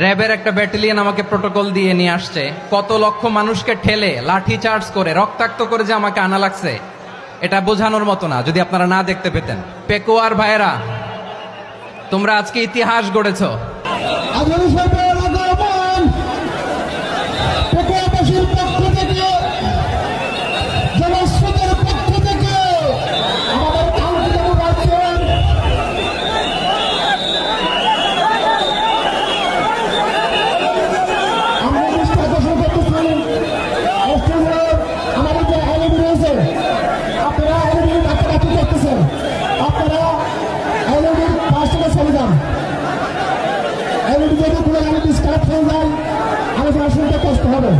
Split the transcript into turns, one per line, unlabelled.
র্যাবের একটা ব্যাটালিয়ন আমাকে প্রোটোকল দিয়ে নিয়ে আসছে, কত লক্ষ মানুষকে ঠেলে লাঠি চার্জ করে রক্তাক্ত করে যে আমাকে আনা লাগছে, এটা বোঝানোর মতো না যদি আপনারা না দেখতে পেতেন। পেকুয়ার ভাইয়েরা, তোমরা আজকে ইতিহাস গড়েছো।
যদি কোনো কষ্ট হবে।